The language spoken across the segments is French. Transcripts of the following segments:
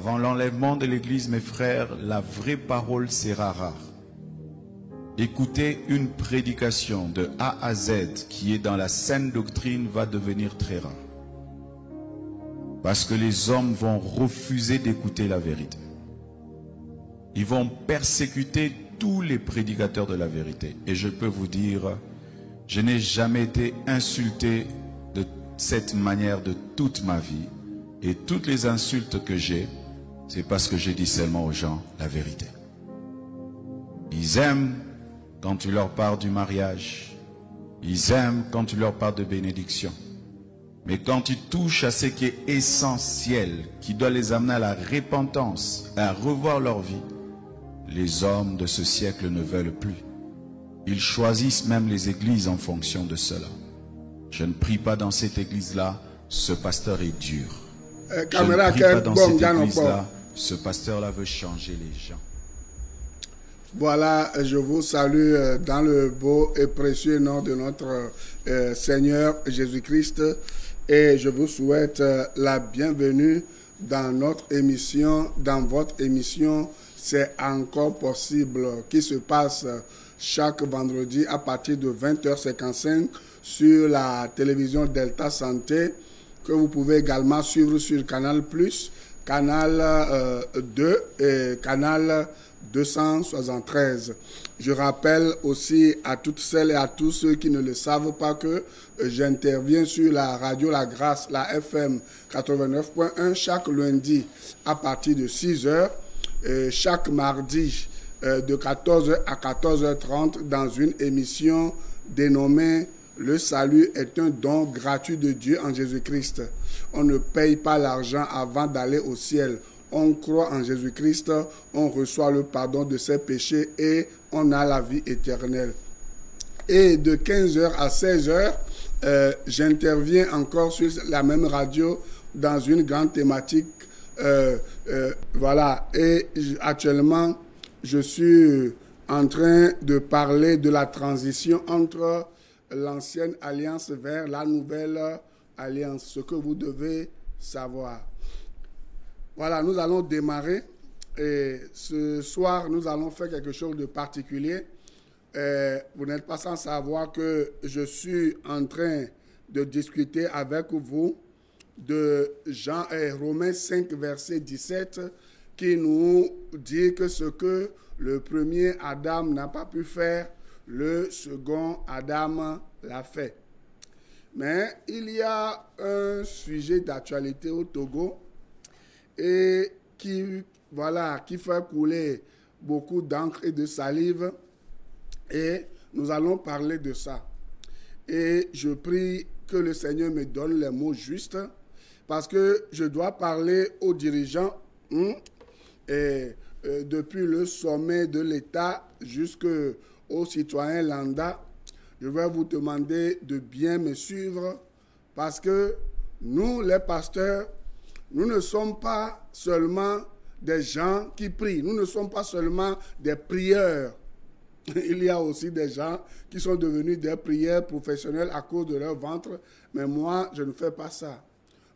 Avant l'enlèvement de l'Église, mes frères, la vraie parole sera rare. Écouter une prédication de A à Z qui est dans la saine doctrine va devenir très rare. Parce que les hommes vont refuser d'écouter la vérité. Ils vont persécuter tous les prédicateurs de la vérité. Et je peux vous dire, je n'ai jamais été insulté de cette manière de toute ma vie. Et toutes les insultes que j'ai, c'est parce que je dis seulement aux gens la vérité. Ils aiment quand tu leur parles du mariage. Ils aiment quand tu leur parles de bénédiction. Mais quand tu touches à ce qui est essentiel, qui doit les amener à la repentance, à revoir leur vie, les hommes de ce siècle ne veulent plus. Ils choisissent même les églises en fonction de cela. Je ne prie pas dans cette église-là, ce pasteur est dur. Je ne prie pas dans cette église-là, ce pasteur-là veut changer les gens. Voilà, je vous salue dans le beau et précieux nom de notre Seigneur Jésus-Christ et je vous souhaite la bienvenue dans notre émission, dans votre émission. C'est encore possible qui se passe chaque vendredi à partir de 20h55 sur la télévision Delta Santé, que vous pouvez également suivre sur Canal+, Canal 2 et Canal 273. Je rappelle aussi à toutes celles et à tous ceux qui ne le savent pas que j'interviens sur la radio La Grâce, la FM 89.1 chaque lundi à partir de 6h, chaque mardi de 14h à 14h30 dans une émission dénommée Le salut est un don gratuit de Dieu en Jésus-Christ. On ne paye pas l'argent avant d'aller au ciel. On croit en Jésus-Christ, on reçoit le pardon de ses péchés et on a la vie éternelle. Et de 15h à 16h, j'interviens encore sur la même radio dans une grande thématique. Voilà. Et actuellement, je suis en train de parler de la transition entre l'ancienne alliance vers la nouvelle alliance, ce que vous devez savoir. Voilà, nous allons démarrer et ce soir, nous allons faire quelque chose de particulier. Vous n'êtes pas sans savoir que je suis en train de discuter avec vous de Romains 5, verset 17, qui nous dit que ce que le premier Adam n'a pas pu faire, le second Adam l'a fait. Mais il y a un sujet d'actualité au Togo et qui fait couler beaucoup d'encre et de salive. Et nous allons parler de ça. Et je prie que le Seigneur me donne les mots justes parce que je dois parler aux dirigeants depuis le sommet de l'État jusqu'aux citoyens lambda. Je vais vous demander de bien me suivre parce que nous, les pasteurs, nous ne sommes pas seulement des gens qui prient. Nous ne sommes pas seulement des prieurs. Il y a aussi des gens qui sont devenus des prieurs professionnels à cause de leur ventre. Mais moi, je ne fais pas ça.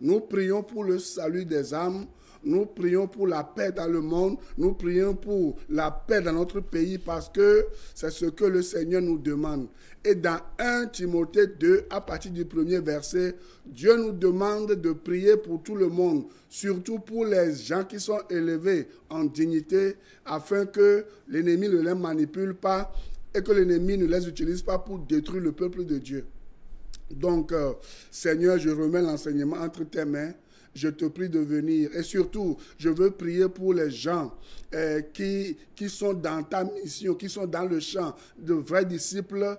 Nous prions pour le salut des âmes. Nous prions pour la paix dans le monde. Nous prions pour la paix dans notre pays parce que c'est ce que le Seigneur nous demande. Et dans 1 Timothée 2, à partir du premier verset, Dieu nous demande de prier pour tout le monde, surtout pour les gens qui sont élevés en dignité, afin que l'ennemi ne les manipule pas et que l'ennemi ne les utilise pas pour détruire le peuple de Dieu. Donc, Seigneur, je remets l'enseignement entre tes mains. Je te prie de venir. Et surtout, je veux prier pour les gens qui sont dans ta mission, qui sont dans le champ, de vrais disciples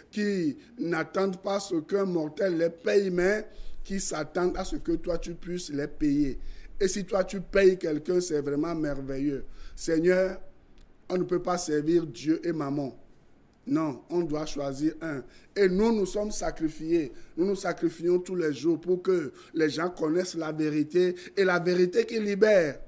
qui n'attendent pas ce qu'un mortel les paye, mais qui s'attendent à ce que toi, tu puisses les payer. Et si toi, tu payes quelqu'un, c'est vraiment merveilleux. Seigneur, on ne peut pas servir Dieu et maman. Non, on doit choisir un. Et nous, nous sommes sacrifiés. Nous nous sacrifions tous les jours pour que les gens connaissent la vérité et la vérité qui libère.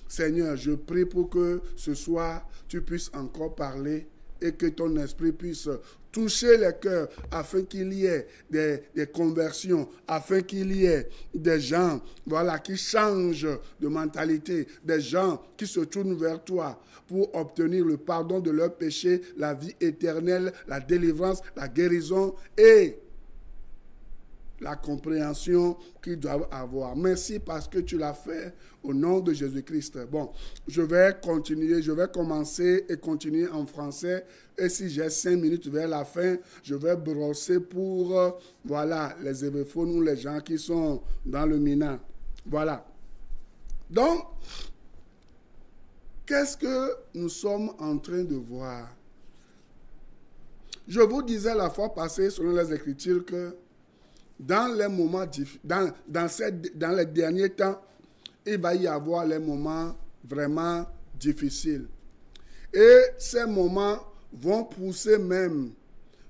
Seigneur, je prie pour que ce soir, tu puisses encore parler et que ton esprit puisse toucher les cœurs, afin qu'il y ait des conversions, afin qu'il y ait des gens, voilà, qui changent de mentalité, des gens qui se tournent vers toi pour obtenir le pardon de leurs péchés, la vie éternelle, la délivrance, la guérison et la compréhension qu'ils doivent avoir. Merci parce que tu l'as fait au nom de Jésus-Christ. Bon, je vais commencer et continuer en français. Et si j'ai 5 minutes vers la fin, je vais brosser pour, voilà, les évéphones ou les gens qui sont dans le Mina. Voilà. Donc, qu'est-ce que nous sommes en train de voir? Je vous disais la fois passée, selon les Écritures, que dans les moments dans les derniers temps, il va y avoir les moments vraiment difficiles. Et ces moments vont pousser même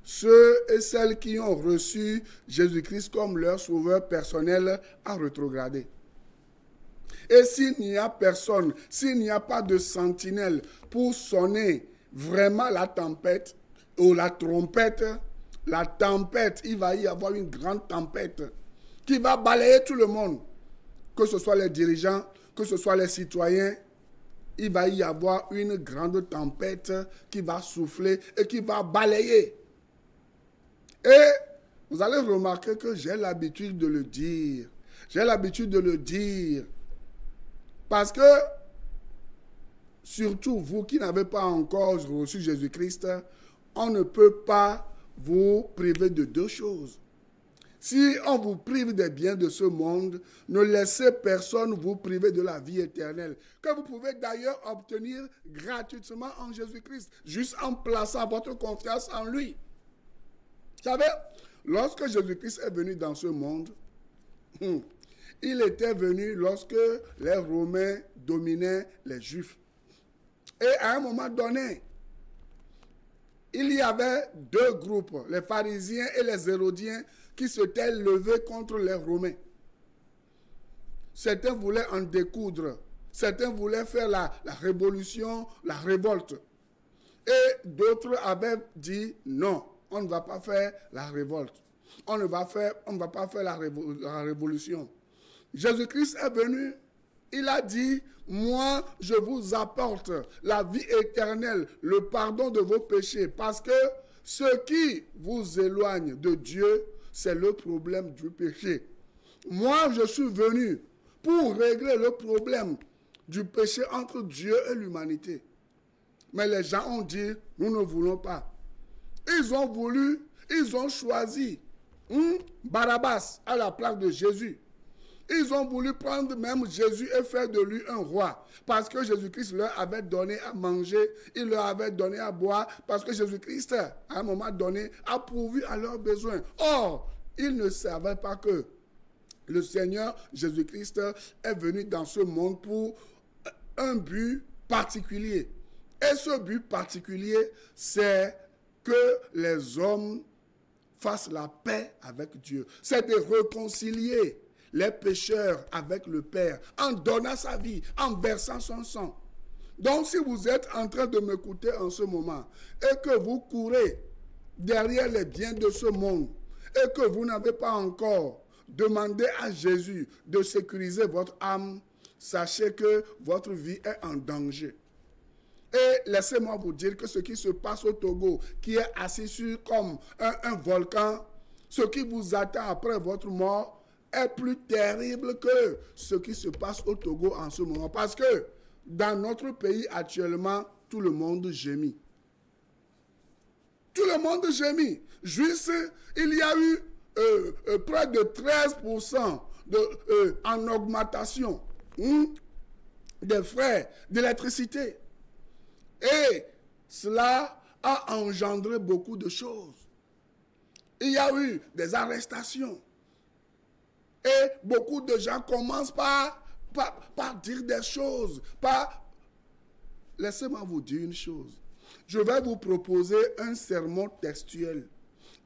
ceux et celles qui ont reçu Jésus-Christ comme leur sauveur personnel à rétrograder. Et s'il n'y a personne, s'il n'y a pas de sentinelle pour sonner vraiment la tempête ou la trompette, la tempête, il va y avoir une grande tempête qui va balayer tout le monde, que ce soit les dirigeants, que ce soit les citoyens. Il va y avoir une grande tempête qui va souffler et qui va balayer. Et vous allez remarquer que j'ai l'habitude de le dire. J'ai l'habitude de le dire parce que, surtout vous qui n'avez pas encore reçu Jésus-Christ, on ne peut pas vous priver de deux choses. Si on vous prive des biens de ce monde, ne laissez personne vous priver de la vie éternelle, que vous pouvez d'ailleurs obtenir gratuitement en Jésus-Christ, juste en plaçant votre confiance en lui. Vous savez, lorsque Jésus-Christ est venu dans ce monde, il était venu lorsque les Romains dominaient les Juifs. Et à un moment donné, il y avait deux groupes, les pharisiens et les hérodiens, qui s'étaient levés contre les Romains. Certains voulaient en découdre, certains voulaient faire la révolution, la révolte. Et d'autres avaient dit non, on ne va pas faire la révolte, on ne va pas faire la révolution. Jésus-Christ est venu, il a dit, moi je vous apporte la vie éternelle, le pardon de vos péchés, parce que ce qui vous éloigne de Dieu, c'est le problème du péché. Moi, je suis venu pour régler le problème du péché entre Dieu et l'humanité. Mais les gens ont dit, nous ne voulons pas. Ils ont choisi Barabbas à la place de Jésus. Ils ont voulu prendre même Jésus et faire de lui un roi. Parce que Jésus-Christ leur avait donné à manger, il leur avait donné à boire. Parce que Jésus-Christ, à un moment donné, a pourvu à leurs besoins. Or, ils ne savaient pas que le Seigneur Jésus-Christ est venu dans ce monde pour un but particulier. Et ce but particulier, c'est que les hommes fassent la paix avec Dieu. C'est de réconcilier les pécheurs avec le Père, en donnant sa vie, en versant son sang. Donc, si vous êtes en train de m'écouter en ce moment, et que vous courez derrière les biens de ce monde, et que vous n'avez pas encore demandé à Jésus de sécuriser votre âme, sachez que votre vie est en danger. Et laissez-moi vous dire que ce qui se passe au Togo, qui est assis sur comme un volcan, ce qui vous attend après votre mort, est plus terrible que ce qui se passe au Togo en ce moment. Parce que dans notre pays actuellement, tout le monde gémit. Tout le monde gémit. Juste, il y a eu près de 13% en augmentation des frais d'électricité. Et cela a engendré beaucoup de choses. Il y a eu des arrestations. Et beaucoup de gens commencent par dire des choses. Laissez-moi vous dire une chose. Je vais vous proposer un sermon textuel.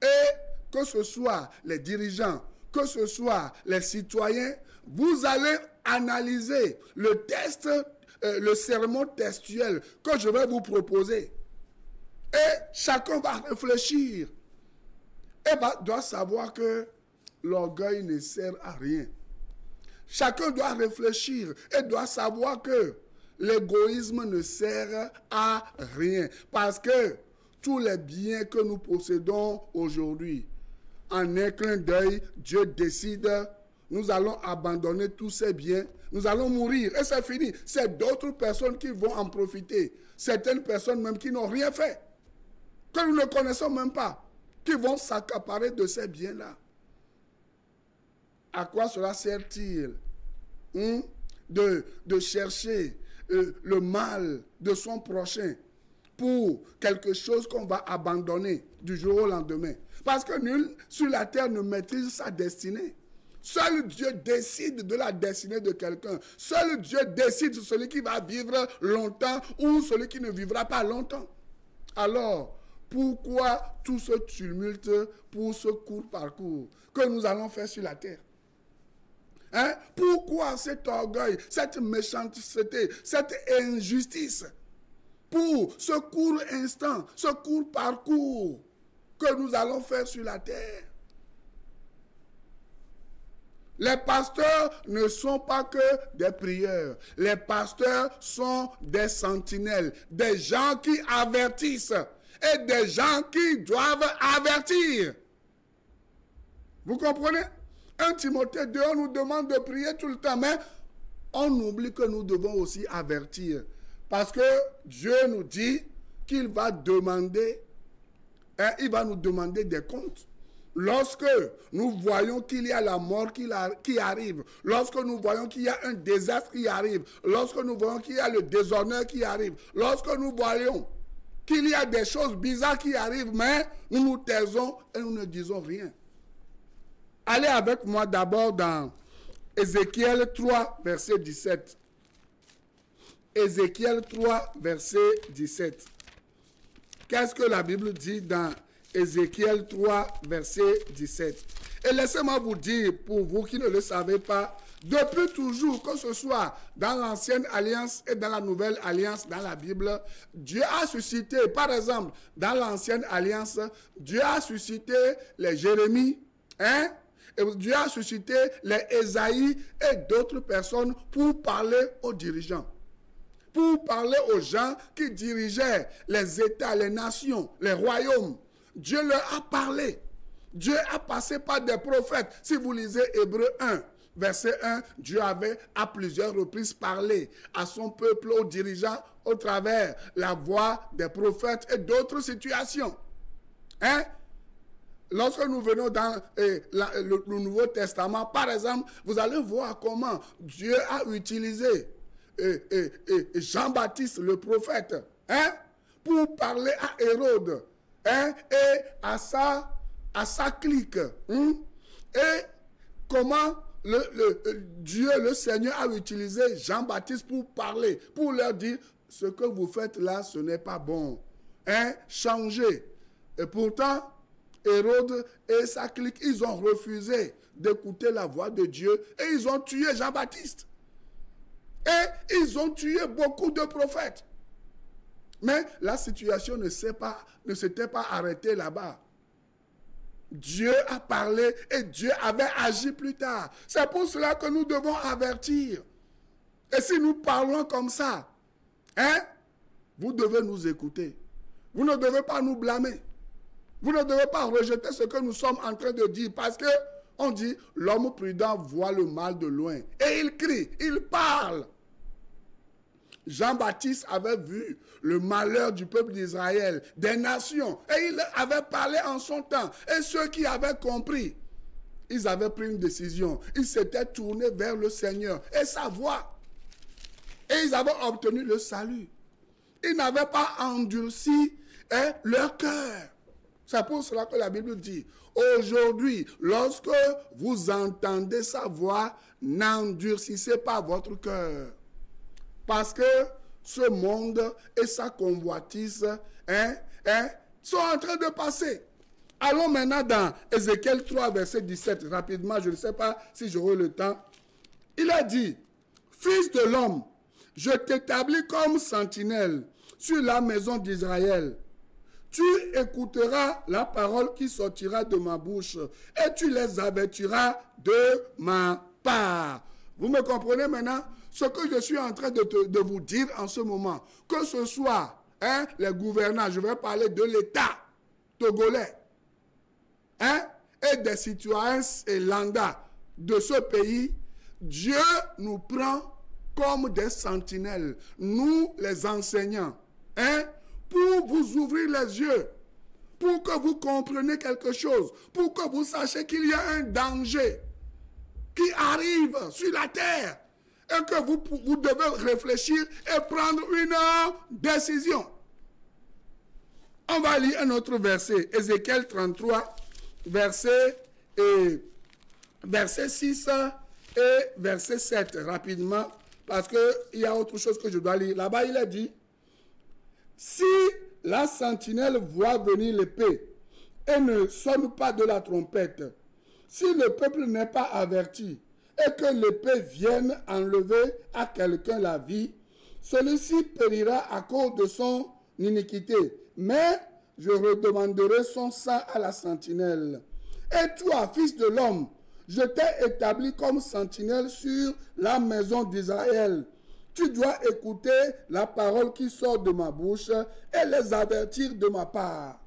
Et que ce soit les dirigeants, que ce soit les citoyens, vous allez analyser le sermon textuel que je vais vous proposer. Et chacun va réfléchir doit savoir que l'orgueil ne sert à rien. Chacun doit réfléchir et doit savoir que l'égoïsme ne sert à rien. Parce que tous les biens que nous possédons aujourd'hui, en un clin d'œil, Dieu décide, nous allons abandonner tous ces biens, nous allons mourir et c'est fini. C'est d'autres personnes qui vont en profiter. Certaines personnes même qui n'ont rien fait, que nous ne connaissons même pas, qui vont s'accaparer de ces biens-là. À quoi cela sert-il de chercher le mal de son prochain pour quelque chose qu'on va abandonner du jour au lendemain? Parce que nul sur la terre ne maîtrise sa destinée. Seul Dieu décide de la destinée de quelqu'un. Seul Dieu décide de celui qui va vivre longtemps ou celui qui ne vivra pas longtemps. Alors, pourquoi tout ce tumulte pour ce court parcours que nous allons faire sur la terre? Pourquoi cet orgueil, cette méchanceté, cette injustice pour ce court instant, ce court parcours que nous allons faire sur la terre? Les pasteurs ne sont pas que des prieurs. Les pasteurs sont des sentinelles, des gens qui avertissent et des gens qui doivent avertir. Vous comprenez? 1 Timothée 2, on nous demande de prier tout le temps, mais on oublie que nous devons aussi avertir. Parce que Dieu nous dit qu'il va demander, il va nous demander des comptes. Lorsque nous voyons qu'il y a la mort qui arrive, lorsque nous voyons qu'il y a un désastre qui arrive, lorsque nous voyons qu'il y a le déshonneur qui arrive, lorsque nous voyons qu'il y a des choses bizarres qui arrivent, mais nous nous taisons et nous ne disons rien. Allez avec moi d'abord dans Ézéchiel 3, verset 17. Ézéchiel 3, verset 17. Qu'est-ce que la Bible dit dans Ézéchiel 3, verset 17? Et laissez-moi vous dire, pour vous qui ne le savez pas, depuis toujours, que ce soit dans l'ancienne alliance et dans la nouvelle alliance dans la Bible, Dieu a suscité, par exemple, dans l'ancienne alliance, Dieu a suscité les Jérémie, et Dieu a suscité les Ésaïe et d'autres personnes pour parler aux dirigeants, pour parler aux gens qui dirigeaient les États, les nations, les royaumes. Dieu leur a parlé. Dieu a passé par des prophètes. Si vous lisez Hébreux 1, verset 1, Dieu avait à plusieurs reprises parlé à son peuple, aux dirigeants, au travers la voix des prophètes et d'autres situations. Lorsque nous venons dans le Nouveau Testament, par exemple, vous allez voir comment Dieu a utilisé Jean-Baptiste, le prophète, pour parler à Hérode, et à sa clique. Et comment Dieu, le Seigneur, a utilisé Jean-Baptiste pour parler, pour leur dire, ce que vous faites là, ce n'est pas bon. Changez. Et pourtant, Hérode et sa clique, ils ont refusé d'écouter la voix de Dieu et ils ont tué Jean-Baptiste. Et ils ont tué beaucoup de prophètes. Mais la situation ne s'était pas arrêtée là-bas. Dieu a parlé et Dieu avait agi plus tard. C'est pour cela que nous devons avertir. Et si nous parlons comme ça, vous devez nous écouter. Vous ne devez pas nous blâmer. Vous ne devez pas rejeter ce que nous sommes en train de dire parce que on dit l'homme prudent voit le mal de loin. Et il crie, il parle. Jean-Baptiste avait vu le malheur du peuple d'Israël, des nations, et il avait parlé en son temps. Et ceux qui avaient compris, ils avaient pris une décision. Ils s'étaient tournés vers le Seigneur et sa voix. Et ils avaient obtenu le salut. Ils n'avaient pas endurci leur cœur. C'est pour cela que la Bible dit, aujourd'hui, lorsque vous entendez sa voix, n'endurcissez pas votre cœur. Parce que ce monde et sa convoitise sont en train de passer. Allons maintenant dans Ézéchiel 3, verset 17. Rapidement, je ne sais pas si j'aurai le temps. Il a dit, « Fils de l'homme, je t'établis comme sentinelle sur la maison d'Israël. tu écouteras la parole qui sortira de ma bouche et tu les avertiras de ma part. Vous me comprenez maintenant? Ce que je suis en train de vous dire en ce moment, que ce soit les gouvernants, je vais parler de l'État togolais, et des citoyens et lambda de ce pays, Dieu nous prend comme des sentinelles, nous les enseignants, pour vous ouvrir les yeux, pour que vous compreniez quelque chose, pour que vous sachiez qu'il y a un danger qui arrive sur la terre et que vous devez réfléchir et prendre une décision. On va lire un autre verset, Ézéchiel 33, verset 6 et verset 7, rapidement, parce qu'il y a autre chose que je dois lire. Là-bas, il a dit, si la sentinelle voit venir l'épée et ne sonne pas de la trompette, si le peuple n'est pas averti et que l'épée vienne enlever à quelqu'un la vie, celui-ci périra à cause de son iniquité. Mais je redemanderai son sang à la sentinelle. Et toi, fils de l'homme, je t'ai établi comme sentinelle sur la maison d'Israël. Tu dois écouter la parole qui sort de ma bouche et les avertir de ma part.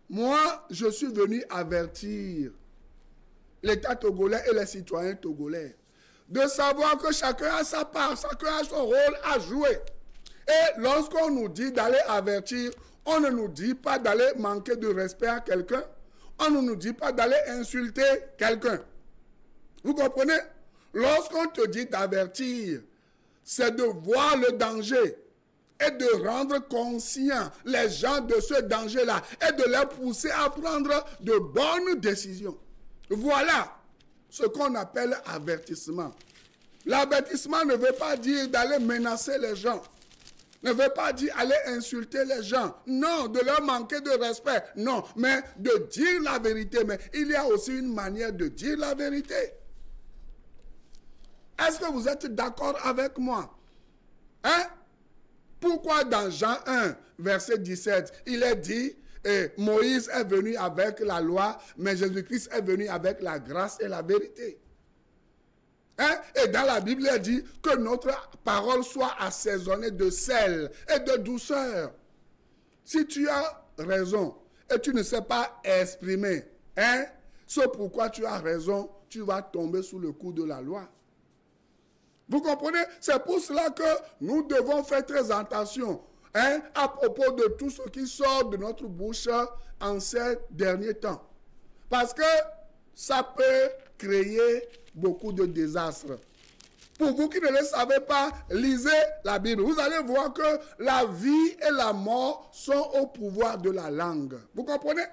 Moi, je suis venu avertir l'État togolais et les citoyens togolais de savoir que chacun a sa part, chacun a son rôle à jouer. Et lorsqu'on nous dit d'aller avertir, on ne nous dit pas d'aller manquer de respect à quelqu'un, on ne nous dit pas d'aller insulter quelqu'un. Vous comprenez? Lorsqu'on te dit d'avertir, c'est de voir le danger et de rendre conscients les gens de ce danger-là et de les pousser à prendre de bonnes décisions. Voilà ce qu'on appelle avertissement. L'avertissement ne veut pas dire d'aller menacer les gens, ne veut pas dire aller insulter les gens, non, de leur manquer de respect, non, mais de dire la vérité. Mais il y a aussi une manière de dire la vérité. Est-ce que vous êtes d'accord avec moi? Pourquoi dans Jean 1, verset 17, il est dit, Moïse est venu avec la loi, mais Jésus-Christ est venu avec la grâce et la vérité. Et dans la Bible, il dit que notre parole soit assaisonnée de sel et de douceur. Si tu as raison et tu ne sais pas exprimer, ce pourquoi tu as raison, tu vas tomber sous le coup de la loi. Vous comprenez? C'est pour cela que nous devons faire très attention à propos de tout ce qui sort de notre bouche en ces derniers temps. Parce que ça peut créer beaucoup de désastres. Pour vous qui ne le savez pas, lisez la Bible. Vous allez voir que la vie et la mort sont au pouvoir de la langue. Vous comprenez?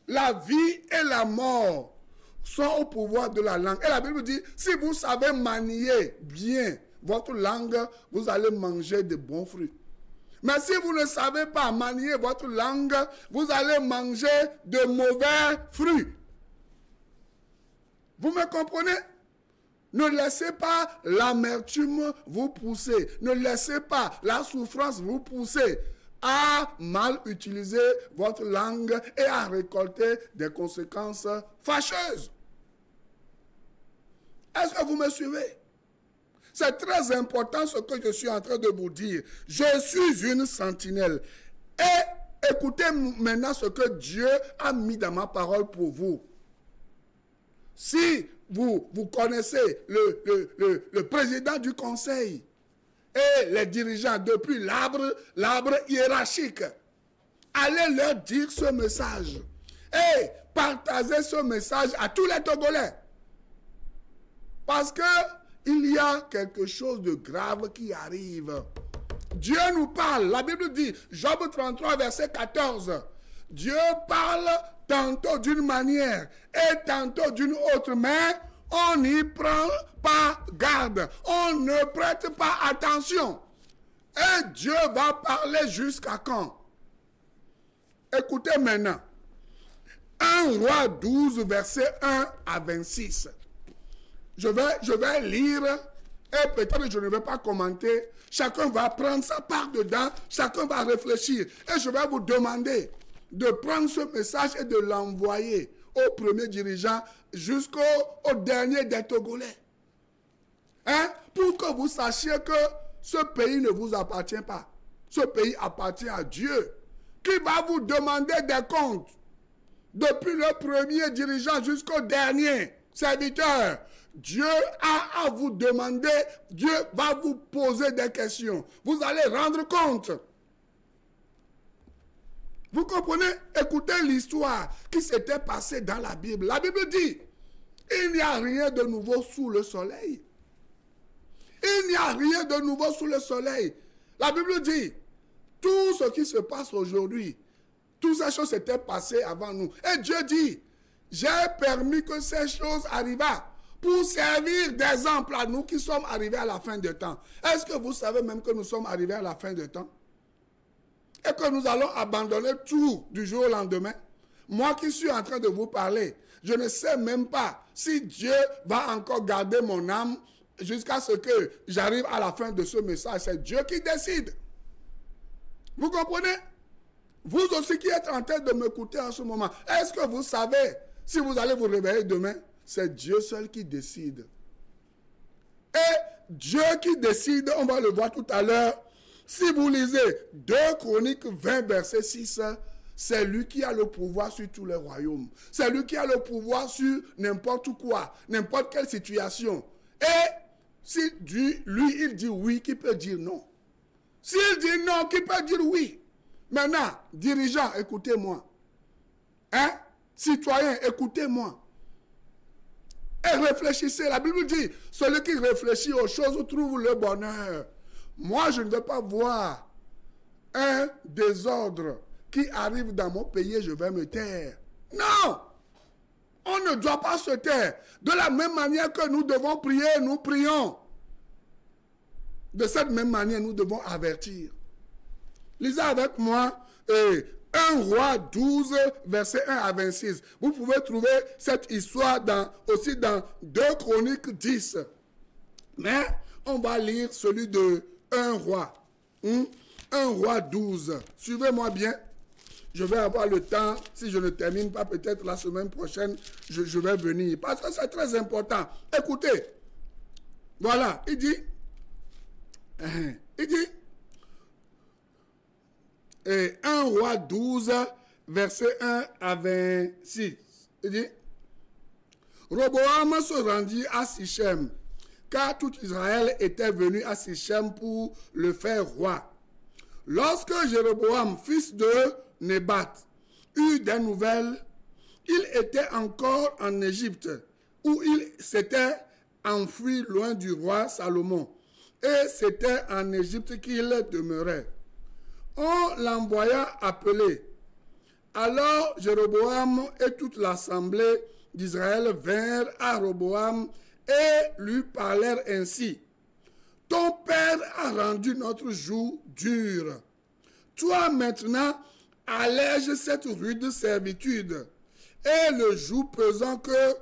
La vie et la mort sont au pouvoir de la langue. Et la Bible dit, si vous savez manier bien votre langue, vous allez manger de bons fruits. Mais si vous ne savez pas manier votre langue, vous allez manger de mauvais fruits. Vous me comprenez? Ne laissez pas l'amertume vous pousser. Ne laissez pas la souffrance vous pousser à mal utiliser votre langue et à récolter des conséquences fâcheuses. Est-ce que vous me suivez? C'est très important ce que je suis en train de vous dire. Je suis une sentinelle. Et écoutez maintenant ce que Dieu a mis dans ma parole pour vous. Si vous connaissez le président du conseil et les dirigeants depuis l'arbre hiérarchique, allez leur dire ce message et partagez ce message à tous les Togolais. Parce que il y a quelque chose de grave qui arrive. Dieu nous parle. La Bible dit, Job 33, verset 14, Dieu parle tantôt d'une manière et tantôt d'une autre, mais on n'y prend pas garde. On ne prête pas attention. Et Dieu va parler jusqu'à quand? Écoutez maintenant. 1 Roi 12, verset 1 à 26. Je vais lire Et peut-être je ne vais pas commenter. Chacun va prendre sa part dedans. Chacun va réfléchir. Et je vais vous demander de prendre ce message et de l'envoyer au premier dirigeant jusqu'au dernier des Togolais. Hein? Pour que vous sachiez que ce pays ne vous appartient pas. Ce pays appartient à Dieu, qui va vous demander des comptes. Depuis le premier dirigeant jusqu'au dernier serviteur, Dieu a à vous demander, Dieu va vous poser des questions. Vous allez rendre compte. Vous comprenez? Écoutez l'histoire qui s'était passée dans la Bible. La Bible dit, il n'y a rien de nouveau sous le soleil. Il n'y a rien de nouveau sous le soleil. La Bible dit, tout ce qui se passe aujourd'hui, toutes ces choses s'étaient passées avant nous. Et Dieu dit, j'ai permis que ces choses arrivent pour servir d'exemple à nous qui sommes arrivés à la fin des temps. Est-ce que vous savez même que nous sommes arrivés à la fin des temps? Et que nous allons abandonner tout du jour au lendemain? Moi qui suis en train de vous parler, je ne sais même pas si Dieu va encore garder mon âme jusqu'à ce que j'arrive à la fin de ce message. C'est Dieu qui décide. Vous comprenez? Vous aussi qui êtes en train de m'écouter en ce moment, est-ce que vous savez si vous allez vous réveiller demain? C'est Dieu seul qui décide. Et Dieu qui décide, on va le voir tout à l'heure. Si vous lisez 2 Chroniques 20, verset 6, c'est lui qui a le pouvoir sur tous les royaumes. C'est lui qui a le pouvoir sur n'importe quoi, n'importe quelle situation. Et si lui, il dit oui, qui peut dire non? S'il dit non, qui peut dire oui? Maintenant, dirigeants, écoutez-moi. Hein? Citoyens, écoutez-moi. Et réfléchissez. La Bible dit, celui qui réfléchit aux choses trouve le bonheur. Moi, je ne veux pas voir un désordre qui arrive dans mon pays et je vais me taire. Non! On ne doit pas se taire. De la même manière que nous devons prier, nous prions. De cette même manière, nous devons avertir. Lisez avec moi 1 Roi 12, verset 1 à 26. Vous pouvez trouver cette histoire aussi dans 2 Chroniques 10. Mais on va lire celui de 1 Roi. 1 Roi 12. Suivez-moi bien. Je vais avoir le temps. Si je ne termine pas, peut-être la semaine prochaine, je vais venir. Parce que c'est très important. Écoutez. Voilà. Il dit. Et 1 Roi 12, verset 1 à 26. Il dit, Roboam se rendit à Sichem, car tout Israël était venu à Sichem pour le faire roi. Lorsque Jéroboam, fils de Nébat, eut des nouvelles, il était encore en Égypte, où il s'était enfui loin du roi Salomon. Et c'était en Égypte qu'il demeurait. On l'envoya appeler. Alors Jéroboam et toute l'assemblée d'Israël vinrent à Roboam et lui parlèrent ainsi. Ton père a rendu notre joug dur. Toi maintenant, allège cette rude servitude et le joug pesant que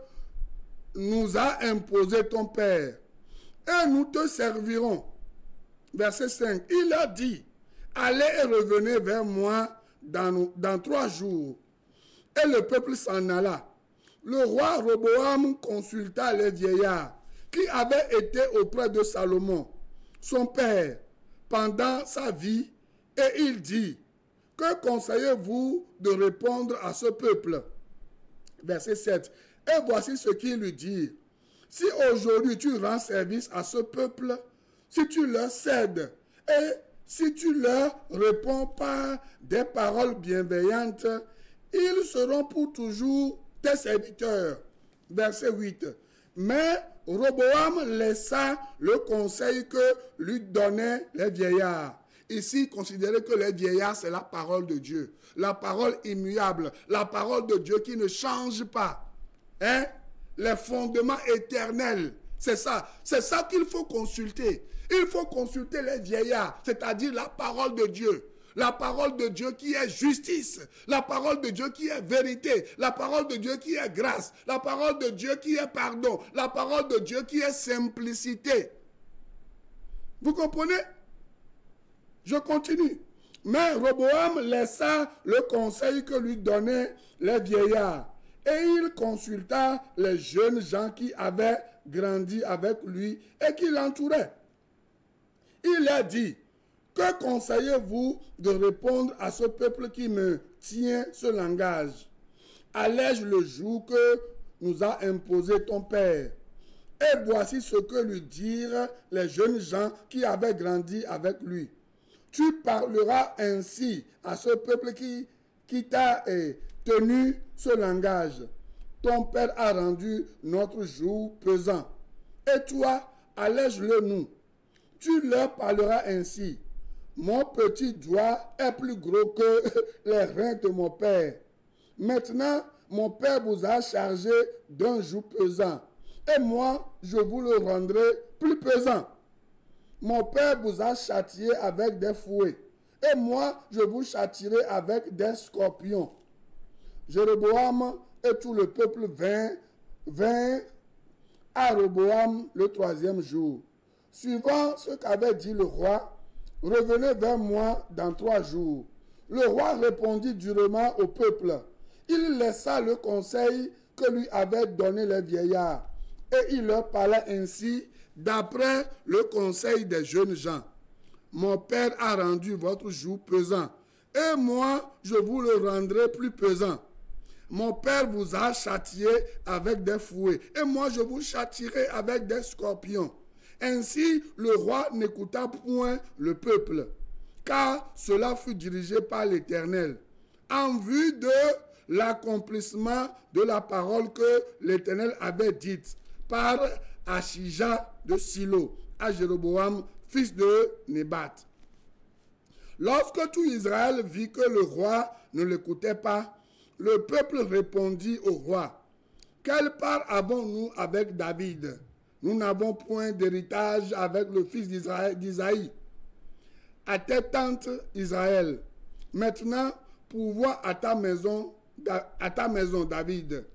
nous a imposé ton père. Et nous te servirons. Verset 5. Il a dit, allez et revenez vers moi dans 3 jours. Et le peuple s'en alla. Le roi Roboam consulta les vieillards qui avaient été auprès de Salomon, son père, pendant sa vie, et il dit, que conseillez-vous de répondre à ce peuple? Verset 7. Et voici ce qu'il lui dit. Si aujourd'hui tu rends service à ce peuple, si tu leur cèdes et si tu leur réponds par des paroles bienveillantes, ils seront pour toujours tes serviteurs. Verset 8. Mais Roboam laissa le conseil que lui donnaient les vieillards. Ici, considérez que les vieillards, c'est la parole de Dieu. La parole immuable. La parole de Dieu qui ne change pas. Hein? Les fondements éternels. C'est ça. C'est ça qu'il faut consulter. Il faut consulter les vieillards, c'est-à-dire la parole de Dieu. La parole de Dieu qui est justice. La parole de Dieu qui est vérité. La parole de Dieu qui est grâce. La parole de Dieu qui est pardon. La parole de Dieu qui est simplicité. Vous comprenez? Je continue. Mais Roboam laissa le conseil que lui donnaient les vieillards. Et il consulta les jeunes gens qui avaient grandi avec lui et qui l'entouraient. Il leur dit, que conseillez-vous de répondre à ce peuple qui me tient ce langage? Allège le joug que nous a imposé ton père. Et voici ce que lui dirent les jeunes gens qui avaient grandi avec lui. Tu parleras ainsi à ce peuple qui t'a tenu ce langage. Ton père a rendu notre joug pesant. Et toi, allège-le nous. Tu leur parleras ainsi. Mon petit doigt est plus gros que les reins de mon père. Maintenant, mon père vous a chargé d'un joug pesant. Et moi, je vous le rendrai plus pesant. Mon père vous a châtié avec des fouets. Et moi, je vous châtierai avec des scorpions. Jéroboam et tout le peuple vint à Roboam le 3e jour. Suivant ce qu'avait dit le roi, revenez vers moi dans 3 jours. Le roi répondit durement au peuple. Il laissa le conseil que lui avaient donné les vieillards. Et il leur parla ainsi d'après le conseil des jeunes gens. Mon père a rendu votre joug pesant. Et moi, je vous le rendrai plus pesant. Mon père vous a châtié avec des fouets. Et moi, je vous châtierai avec des scorpions. Ainsi, le roi n'écouta point le peuple, car cela fut dirigé par l'Éternel, en vue de l'accomplissement de la parole que l'Éternel avait dite par Achija de Silo à Jéroboam, fils de Nébat. Lorsque tout Israël vit que le roi ne l'écoutait pas, le peuple répondit au roi, « Quelle part avons-nous avec David? Nous n'avons point d'héritage avec le fils d'Isaïe. À tes tentes, Israël. Maintenant, pourvois à ta maison, David. »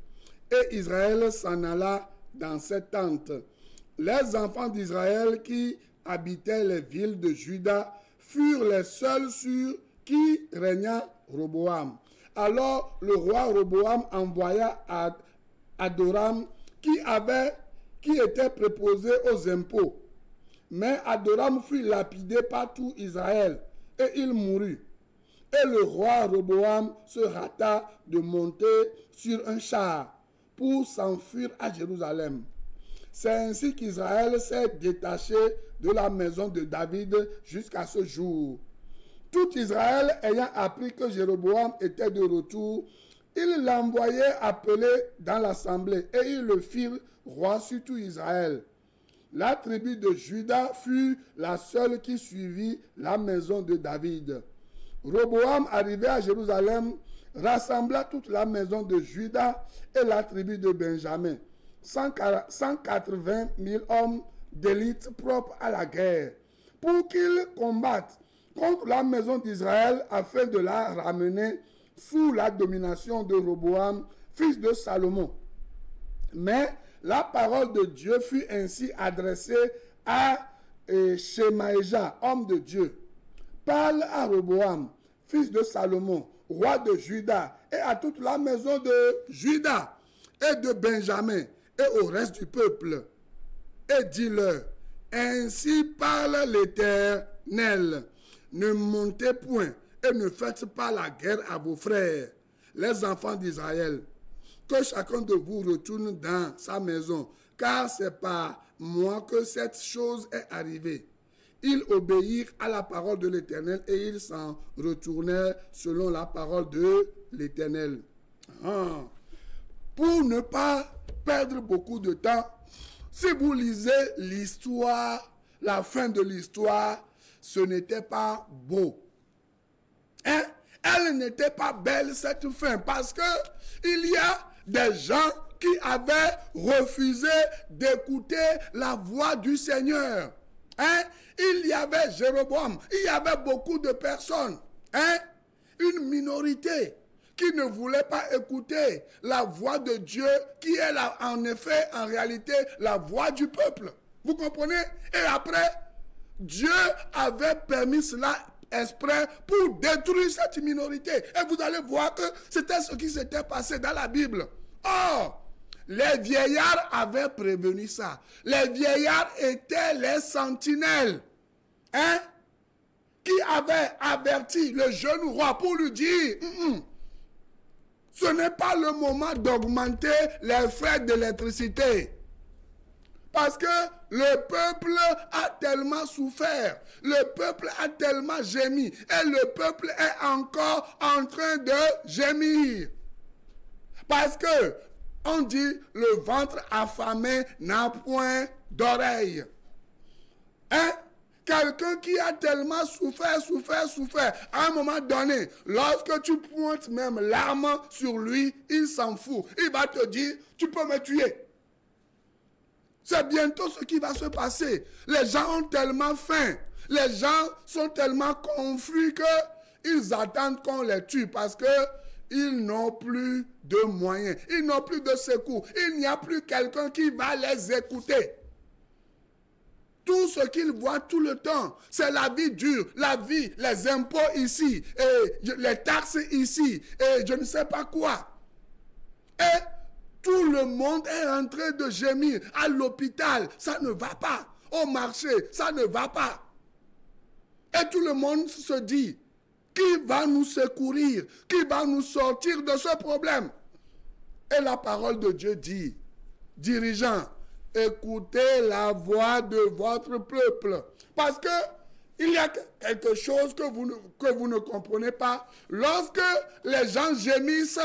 Et Israël s'en alla dans cette tente. Les enfants d'Israël qui habitaient les villes de Juda furent les seuls sur qui régna Roboam. Alors le roi Roboam envoya à Adoram qui était préposé aux impôts. Mais Adoram fut lapidé par tout Israël et il mourut. Et le roi Roboam se hâta de monter sur un char pour s'enfuir à Jérusalem. C'est ainsi qu'Israël s'est détaché de la maison de David jusqu'à ce jour. Tout Israël ayant appris que Jéroboam était de retour, il l'envoyait appeler dans l'assemblée et il le firent roi sur tout Israël. La tribu de Juda fut la seule qui suivit la maison de David. Roboam, arrivé à Jérusalem, rassembla toute la maison de Juda et la tribu de Benjamin, 180 000 hommes d'élite propres à la guerre, pour qu'ils combattent contre la maison d'Israël afin de la ramener sous la domination de Roboam, fils de Salomon. Mais la parole de Dieu fut ainsi adressée à Shemaïja, homme de Dieu. Parle à Roboam, fils de Salomon, roi de Juda, et à toute la maison de Juda et de Benjamin, et au reste du peuple. Et dis-leur, ainsi parle l'Éternel, ne montez point et ne faites pas la guerre à vos frères, les enfants d'Israël. Que chacun de vous retourne dans sa maison, car c'est par moi que cette chose est arrivée. Ils obéirent à la parole de l'Éternel et ils s'en retournèrent selon la parole de l'Éternel. Pour ne pas perdre beaucoup de temps, si vous lisez l'histoire, la fin de l'histoire, ce n'était pas beau. Hein? Elle n'était pas belle cette fin parce que il y a des gens qui avaient refusé d'écouter la voix du Seigneur. Hein? Il y avait Jéroboam, il y avait beaucoup de personnes, hein? Une minorité qui ne voulait pas écouter la voix de Dieu qui est en réalité la voix du peuple. Vous comprenez? Et après, Dieu avait permis cela exprès pour détruire cette minorité. Et vous allez voir que c'était ce qui s'était passé dans la Bible. Or, les vieillards avaient prévenu ça. Les vieillards étaient les sentinelles. Hein? Qui avaient averti le jeune roi pour lui dire, ce n'est pas le moment d'augmenter les frais d'électricité. Parce que le peuple a tellement souffert, le peuple a tellement gémi, et le peuple est encore en train de gémir. Parce que, on dit, le ventre affamé n'a point d'oreille. Hein? Quelqu'un qui a tellement souffert, à un moment donné, lorsque tu pointes même l'arme sur lui, il s'en fout. Il va te dire, tu peux me tuer. C'est bientôt ce qui va se passer. Les gens ont tellement faim. Les gens sont tellement confus qu'ils attendent qu'on les tue parce qu'ils n'ont plus de moyens. Ils n'ont plus de secours. Il n'y a plus quelqu'un qui va les écouter. Tout ce qu'ils voient tout le temps, c'est la vie dure, la vie, les impôts ici, et les taxes ici, et je ne sais pas quoi. Et tout le monde est en train de gémir. À l'hôpital, ça ne va pas. Au marché, ça ne va pas. Et tout le monde se dit, qui va nous secourir? Qui va nous sortir de ce problème? Et la parole de Dieu dit, dirigeants, écoutez la voix de votre peuple. Parce que il y a quelque chose que vous ne comprenez pas. Lorsque les gens gémissent,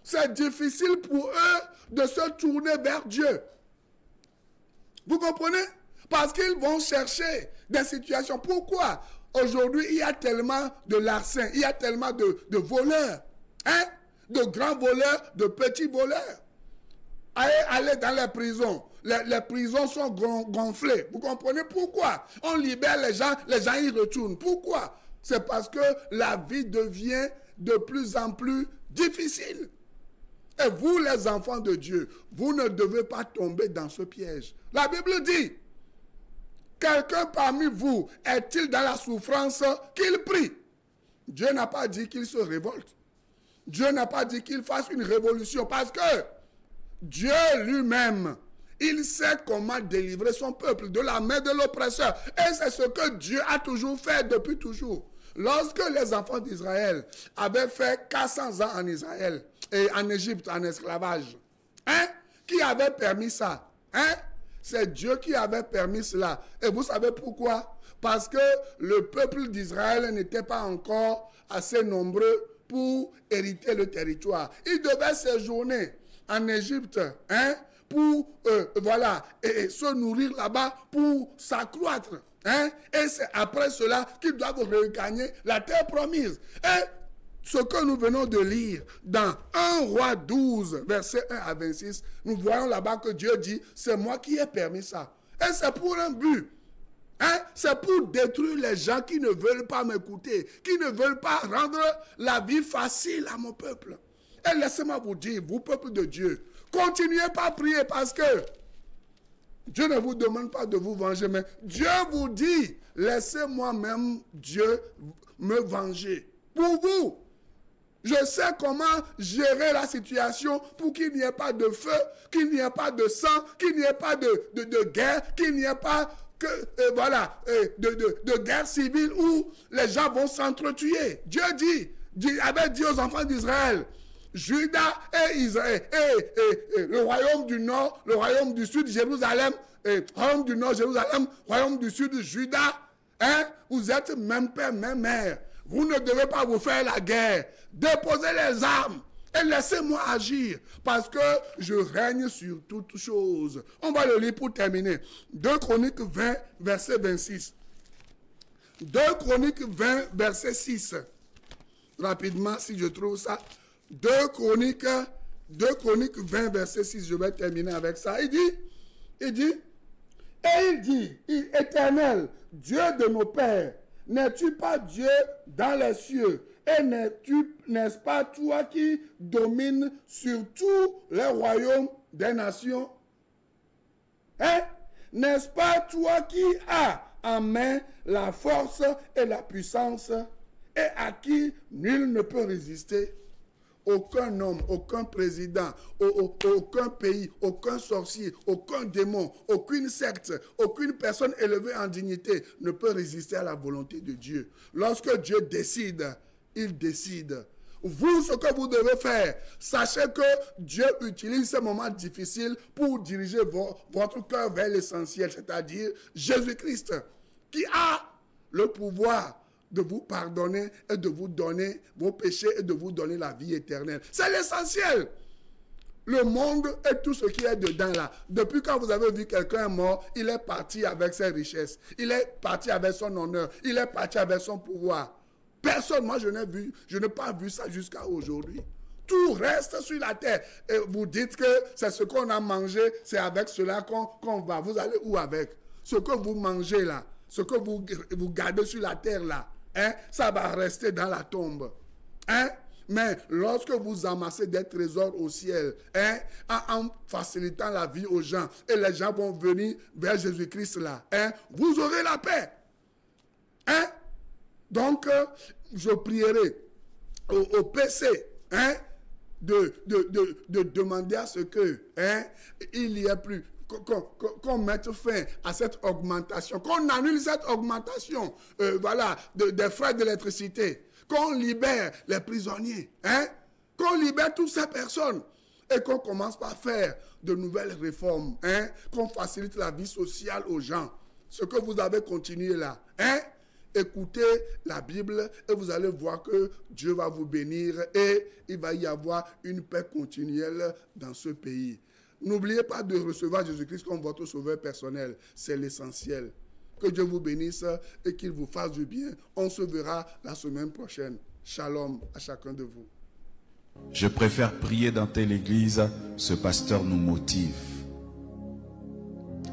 c'est difficile pour eux de se tourner vers Dieu. Vous comprenez? Parce qu'ils vont chercher des situations. Pourquoi? Aujourd'hui, il y a tellement de larcins, il y a tellement de voleurs. Hein? De grands voleurs, de petits voleurs. Allez dans les prisons. Les prisons sont gonflées. Vous comprenez pourquoi? On libère les gens y retournent. Pourquoi? C'est parce que la vie devient de plus en plus difficile. Et vous, les enfants de Dieu, vous ne devez pas tomber dans ce piège. La Bible dit, quelqu'un parmi vous est-il dans la souffrance qu'il prie? Dieu n'a pas dit qu'il se révolte. Dieu n'a pas dit qu'il fasse une révolution parce que Dieu lui-même, il sait comment délivrer son peuple de la main de l'oppresseur. Et c'est ce que Dieu a toujours fait depuis toujours. Lorsque les enfants d'Israël avaient fait 400 ans en Israël et en Égypte en esclavage, hein? Qui avait permis ça? Hein? C'est Dieu qui avait permis cela. Et vous savez pourquoi? Parce que le peuple d'Israël n'était pas encore assez nombreux pour hériter le territoire. Ils devaient séjourner en Égypte, hein, pour et se nourrir là-bas pour s'accroître. Hein, et c'est après cela qu'ils doivent regagner la terre promise. Et ce que nous venons de lire dans 1 Roi 12, verset 1 à 26, nous voyons là-bas que Dieu dit, c'est moi qui ai permis ça. Et c'est pour un but. Hein? C'est pour détruire les gens qui ne veulent pas m'écouter, qui ne veulent pas rendre la vie facile à mon peuple. Et laissez-moi vous dire, vous peuple de Dieu, continuez pas à prier parce que Dieu ne vous demande pas de vous venger, mais Dieu vous dit, laissez-moi même Dieu me venger. Pour vous, je sais comment gérer la situation pour qu'il n'y ait pas de feu, qu'il n'y ait pas de sang, qu'il n'y ait pas de guerre, qu'il n'y ait pas de guerre civile où les gens vont s'entretuer. Dieu avait dit aux enfants d'Israël, Juda et Israël, et le royaume du nord, le royaume du sud, Jérusalem, royaume du nord, Jérusalem, royaume du sud, Juda, hein, vous êtes même père, même mère. Vous ne devez pas vous faire la guerre. Déposez les armes et laissez-moi agir parce que je règne sur toutes choses. On va le lire pour terminer. 2 Chroniques 20, verset 26. 2 Chroniques 20, verset 6. Rapidement, si je trouve ça. 2 Chroniques 20, verset 6. Je vais terminer avec ça. Il dit, Éternel, Dieu de nos pères, n'es-tu pas Dieu dans les cieux? Et n'est-ce pas toi qui domines sur tous les royaumes des nations? Hein? N'est-ce pas toi qui as en main la force et la puissance, et à qui nul ne peut résister. Aucun homme, aucun président, aucun pays, aucun sorcier, aucun démon, aucune secte, aucune personne élevée en dignité ne peut résister à la volonté de Dieu. Lorsque Dieu décide, il décide. Vous, ce que vous devez faire, sachez que Dieu utilise ces moments difficiles pour diriger votre cœur vers l'essentiel, c'est-à-dire Jésus-Christ, qui a le pouvoir de vous pardonner et de vous donner vos péchés et de vous donner la vie éternelle. C'est l'essentiel. Le monde et tout ce qui est dedans là. Depuis quand vous avez vu quelqu'un mort, il est parti avec ses richesses. Il est parti avec son honneur. Il est parti avec son pouvoir. Personne, moi je n'ai pas vu ça jusqu'à aujourd'hui. Tout reste sur la terre. Et vous dites que c'est ce qu'on a mangé, c'est avec cela qu'on va. Vous allez où avec? Ce que vous mangez là, ce que vous gardez sur la terre là, hein, ça va rester dans la tombe. Hein? Mais lorsque vous amassez des trésors au ciel, hein, en facilitant la vie aux gens, et les gens vont venir vers Jésus-Christ là, hein, vous aurez la paix. Hein? Donc, je prierai au PC, hein, de demander à ce que, hein, il n'y ait plus, qu'on mette fin à cette augmentation, qu'on annule cette augmentation, voilà, des frais d'électricité, qu'on libère les prisonniers, hein, qu'on libère toutes ces personnes et qu'on commence par faire de nouvelles réformes, hein, qu'on facilite la vie sociale aux gens. Ce que vous avez continué là, hein, écoutez la Bible et vous allez voir que Dieu va vous bénir et il va y avoir une paix continuelle dans ce pays. N'oubliez pas de recevoir Jésus-Christ comme votre sauveur personnel. C'est l'essentiel. Que Dieu vous bénisse et qu'il vous fasse du bien. On se verra la semaine prochaine. Shalom à chacun de vous. Je préfère prier dans telle église. Ce pasteur nous motive.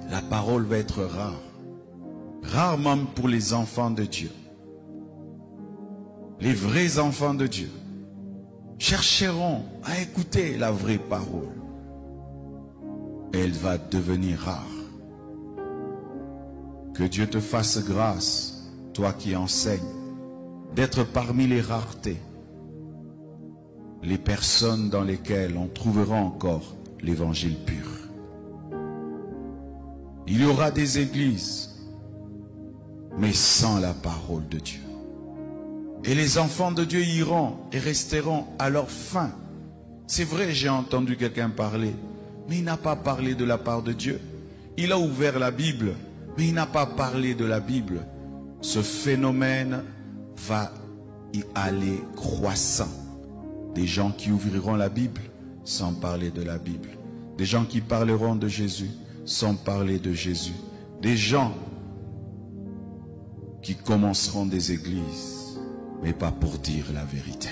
La parole va être rare. Rare même pour les enfants de Dieu. Les vrais enfants de Dieu chercheront à écouter la vraie parole. Elle va devenir rare. Que Dieu te fasse grâce, toi qui enseignes, d'être parmi les raretés, les personnes dans lesquelles on trouvera encore l'évangile pur. Il y aura des églises, mais sans la parole de Dieu. Et les enfants de Dieu iront et resteront à leur fin. C'est vrai, j'ai entendu quelqu'un parler, mais il n'a pas parlé de la part de Dieu. Il a ouvert la Bible, mais il n'a pas parlé de la Bible. Ce phénomène va y aller croissant. Des gens qui ouvriront la Bible sans parler de la Bible. Des gens qui parleront de Jésus sans parler de Jésus. Des gens qui commenceront des églises, mais pas pour dire la vérité.